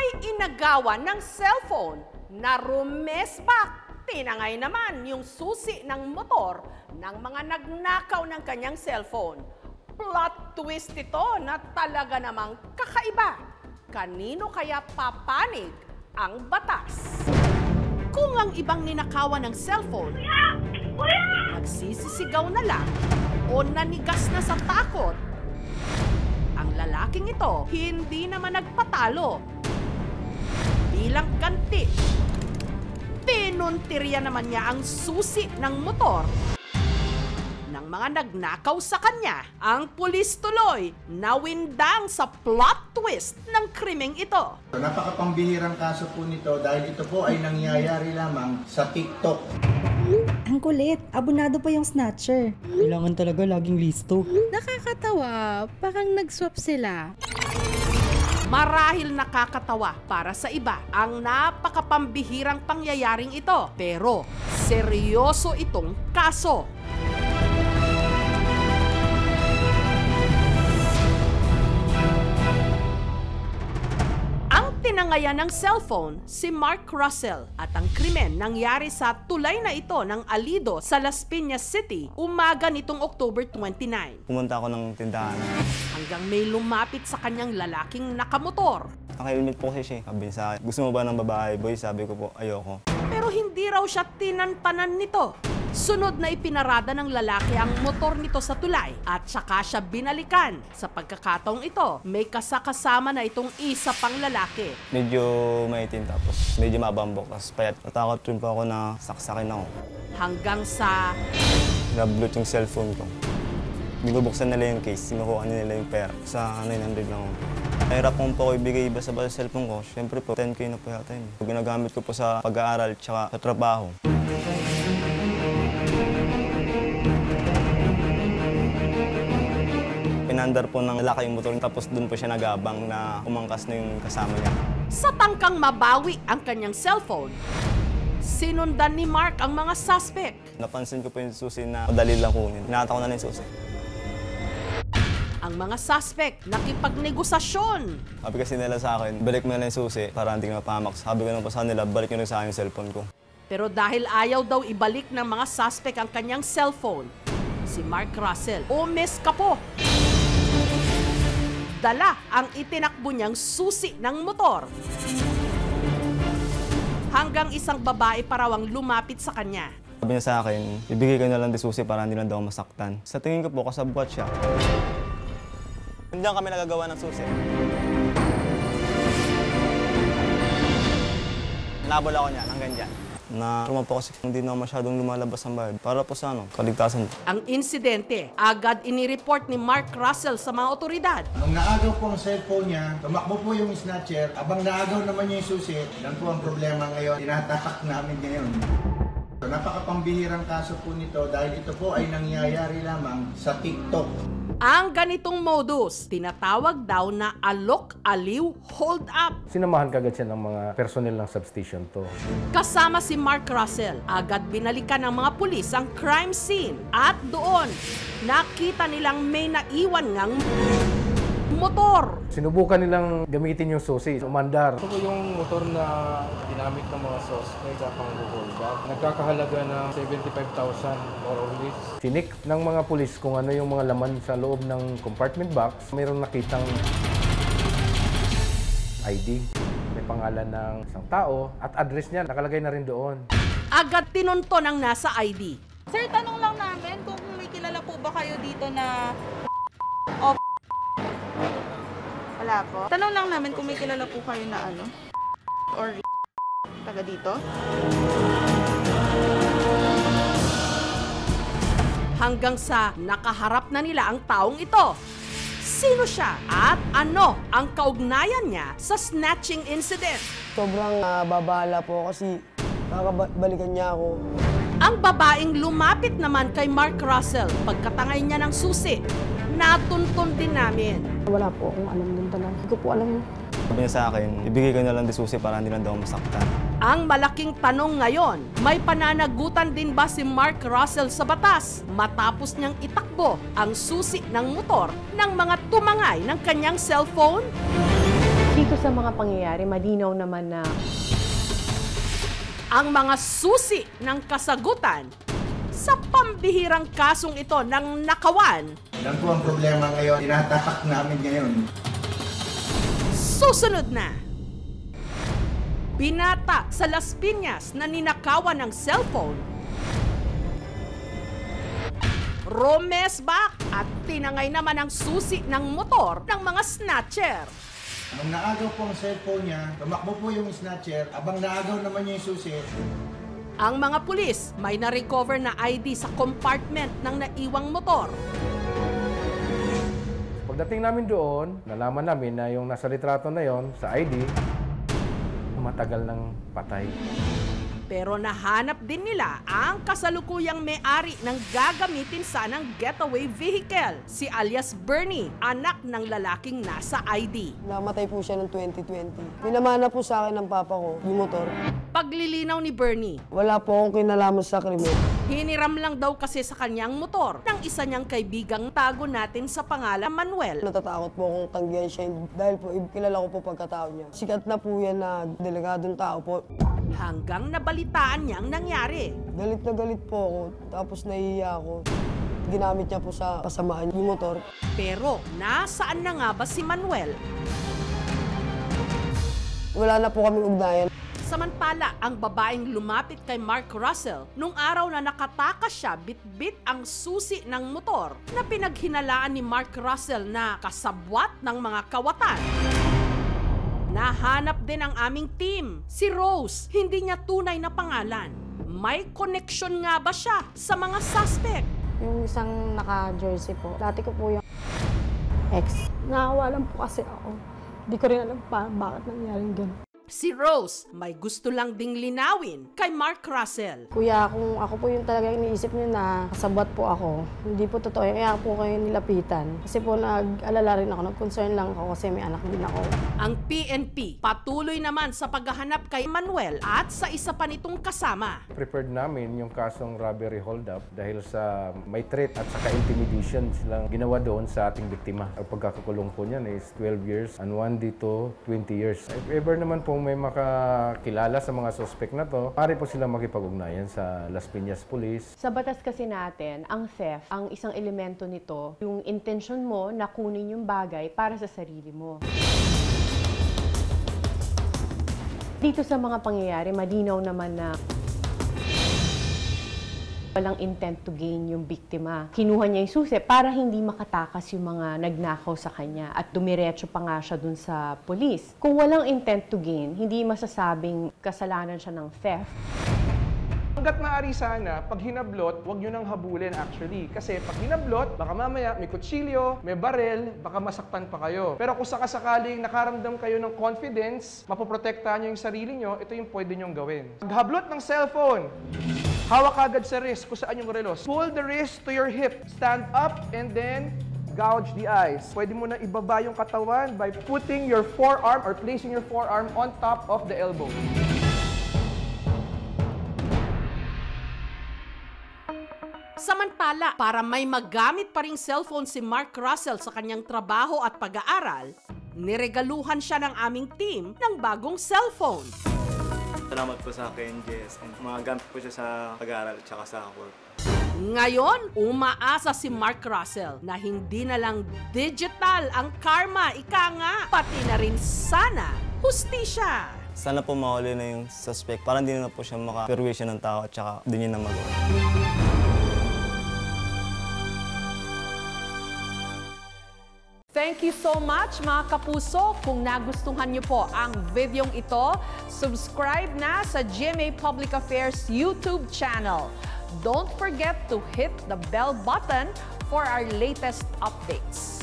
May inagawan ng cellphone na rumespak. Tinangay naman yung susi ng motor ng mga nagnakaw ng kanyang cellphone. Plot twist ito na talaga namang kakaiba. Kanino kaya papanig ang batas? Kung ang ibang ninakawan ng cellphone, nagsisisigaw na lang o nanigas na sa takot, ang lalaking ito hindi naman nagpatalo. Bilang ganti, pinuntirya naman niya ang susi ng motor ng mga nagnakaw sa kanya. Ang pulis tuloy nawindang sa plot twist ng krimeng ito. Napakapambihirang kaso po nito dahil ito po ay nangyayari lamang sa TikTok. Ang kulit, abonado pa yung snatcher. Kailangan talaga laging listo. Nakakatawa, parang nag-swap sila. Marahil nakakatawa para sa iba ang napakapambihirang pangyayaring ito. Pero seryoso itong kaso. Tinangayan ng cellphone si Mark Russell at ang krimen nangyari sa tulay na ito ng Alido sa Las Piñas City umaga nitong October 29. Pumunta ako ng tindahan. Hanggang may lumapit sa kanyang lalaking nakamotor. Naka-helmet po kasi siya. Sabi sa akin, gusto mo ba ng babae, boy? Sabi ko po, ayoko. Pero hindi raw siya tinantanan nito. Sunod na ipinarada ng lalaki ang motor nito sa tulay at saka siya binalikan. Sa pagkakataong ito, may kasakasama na itong isa pang lalaki. Medyo maitim tapos medyo mabambok. Tapos payat. Natakot rin po ako na saksakin ako. Hanggang sa... Nablot yung cellphone ko. Binubuksan nila yung case, sinukuha nila yung pera. Sa 900 lang ako. Nahirap po ako ibigay basta-basta sa cellphone ko. Siyempre po, 10K na po yata yun. Ginagamit ko po sa pag-aaral tsaka sa trabaho. Pinandar po ng lalaki yung motor, tapos doon po siya nagabang na umangkas na yung kasama niya. Sa tangkang mabawi ang kanyang cellphone, sinundan ni Mark ang mga suspect. Napansin ko po yung susi na madali lang kunin. Nakita ko na yung susi. Ang mga suspect nakipagnegosasyon. Sabi kasi nila sa akin, balik mo na yung susi para hindi ka mapahamak. Sabi ko naman pa sa nila, balik nyo rin sa akin yung cellphone ko. Pero dahil ayaw daw ibalik ng mga suspect ang kanyang cellphone, si Mark Russell umiskapo. Dala ang itinakbo niyang susi ng motor. Hanggang isang babae pa raw ang lumapit sa kanya. Sabi niya sa akin, ibigay ko na lang di susi para hindi lang daw masaktan. Sa tingin ko po, kasabwat siya. Hindi kami nagagawa ng susi. Nabol ako niya, hanggang dyan. Na po kasi hindi na masyadong lumalabas ang bayad. Para po sa kaligtasan. Ang insidente, agad inireport ni Mark Russell sa mga otoridad. Nung naagaw po ang cellphone niya, tumakbo po yung snatcher. Abang naagaw naman niya yung susi, yan po ang problema ngayon. Tinatapak namin ngayon. Napakapambihirang kaso po nito dahil ito po ay nangyayari lamang sa TikTok. Ang ganitong modus, tinatawag daw na alok-aliw hold-up. Sinamahan kagad siya ng mga personnel ng substation to. Kasama si Mark Russell, agad binalikan ng mga pulis ang crime scene. At doon, nakita nilang may naiwan ngang motor. Sinubukan nilang gamitin yung susi, umandar. Ito po yung motor na ginamit ng mga suspect sa pang-hold up. Nagkakahalaga ng 75,000 more or less. Sinik ng mga pulis kung ano yung mga laman sa loob ng compartment box. Mayroong nakitang ID. May pangalan ng isang tao at address niya nakalagay na rin doon. Agad tinunton ang nasa ID. Sir, tanong lang namin kung may kilala po ba kayo dito na wala po. Tanong lang namin kung may kilala po kayo na or taga dito. Hanggang sa nakaharap na nila ang taong ito. Sino siya at ano ang kaugnayan niya sa snatching incident? Sobrang babala po kasi nakabalikan niya ako. Ang babaeng lumapit naman kay Mark Russell pagkatangay niya ng susi. Natuntun din namin. Wala po akong alam nun talaga. Hindi ko po alam. Sabi niya sa akin, ibigay ko na lang di susi para hindi lang daw masaktan. Ang malaking tanong ngayon, may pananagutan din ba si Mark Russell sa batas matapos niyang itakbo ang susi ng motor ng mga tumangay ng kanyang cellphone? Dito sa mga pangyayari, malinaw naman na ang mga susi ng kasagutan sa pambihirang kasong ito ng nakawan. Yan po ang problema ngayon. Tinatapak namin ngayon. Susunod na. Binata sa Las Piñas na ninakawan ng cellphone. Romesbak at tinangay naman ang susi ng motor ng mga snatcher. Nung naagaw po ang cellphone niya, tumakbo po yung snatcher, abang naagaw naman niya yung susi. Ang mga pulis may na-recover na ID sa compartment ng naiwang motor. Pagdating namin doon, nalaman namin na yung nasa litrato na yon sa ID, matagal ng patay. Pero nahanap din nila ang kasalukuyang may-ari ng gagamitin sanang getaway vehicle, si alias Bernie, anak ng lalaking nasa ID. Namatay po siya ng 2020. Pinamana po sa akin ng papa ko, yung motor. Paglilinaw ni Bernie, Wala po akong kinalaman sa krimen. hiniram lang daw kasi sa kanyang motor ng isa niyang kaibigang tago natin sa pangalan Manuel. Natatakot po akong tanggihan siya dahil po kilala ko po pagkatao niya. Sikat na po yan na delegadong tao po. Hanggang nabalitaan niyang nangyari. Galit na galit po ako, tapos nahihiya ako. Ginamit niya po sa kasamaan yung motor. Pero nasaan na nga ba si Manuel? Wala na po kaming ugnayan. Samantala, ang babaeng lumapit kay Mark Russell nung araw na nakatakas siya bitbit ang susi ng motor na pinaghinalaan ni Mark Russell na kasabwat ng mga kawatan. Nahanap din ang aming team, si Rose, hindi niya tunay na pangalan. May connection nga ba siya sa mga suspect? Yung isang naka-jersey po, dati ko po yung ex. Nakawalan po kasi ako. Hindi ko rin alam bakit nangyaring gano'n. Si Rose may gusto lang ding linawin kay Mark Russell. Kuya, kung ako po yung talaga iniisip niyo na kasabot po ako, hindi po totoo. Kaya po kayo nilapitan. Kasi po nag-alala rin ako, nag-concern lang ako kasi may anak din ako. Ang PNP patuloy naman sa paghahanap kay Manuel at sa isa pa nitong kasama. Prepared namin yung kasong robbery hold-up dahil sa may threat at saka intimidation silang ginawa doon sa ating biktima. Ang pagkakakulong po niyan is 12 years and 1 dito 20 years. If ever naman po may makakilala sa mga suspect na to, maaari po sila makipag-ugnayan sa Las Piñas Police. sa batas kasi natin, ang theft, ang isang elemento nito, yung intention mo na kunin yung bagay para sa sarili mo. Dito sa mga pangyayari, malinaw naman na walang intent to gain yung biktima. Kinuha niya yung susi para hindi makatakas yung mga nagnakaw sa kanya at dumiretso pa nga siya dun sa polis. Kung walang intent to gain, hindi masasabing kasalanan siya ng theft. Hanggat maaari sana, pag hinablot, huwag nyo nang habulin actually. Kasi pag hinablot, baka mamaya may kutsilyo, may barel, baka masaktan pa kayo. Pero kung sakasakaling nakaramdam kayo ng confidence, mapoprotektahan nyo yung sarili nyo, ito yung pwede nyong gawin. Paghablot ng cellphone, hawak agad sa wrist kung saan yung relos. Pull the wrist to your hip. Stand up and then gouge the eyes. Pwede mo na ibaba yung katawan by putting your forearm or placing your forearm on top of the elbow. Samantala, para may magamit pa ring cellphone si Mark Russell sa kanyang trabaho at pag-aaral, niregaluhan siya ng aming team ng bagong cellphone. Salamat po sa KNJS. Magamit po siya sa pag-aaral at sa work. Ngayon, umaasa si Mark Russell na hindi na lang digital ang karma, ika nga, pati na rin sana hustisya. Sana po mahuli na yung suspect para hindi na po siya maka-persuasion ng tao at saka hindi niya na magawa. Thank you so much mga kapuso. Kung nagustuhan niyo po ang videong ito, subscribe na sa GMA Public Affairs YouTube channel. Don't forget to hit the bell button for our latest updates.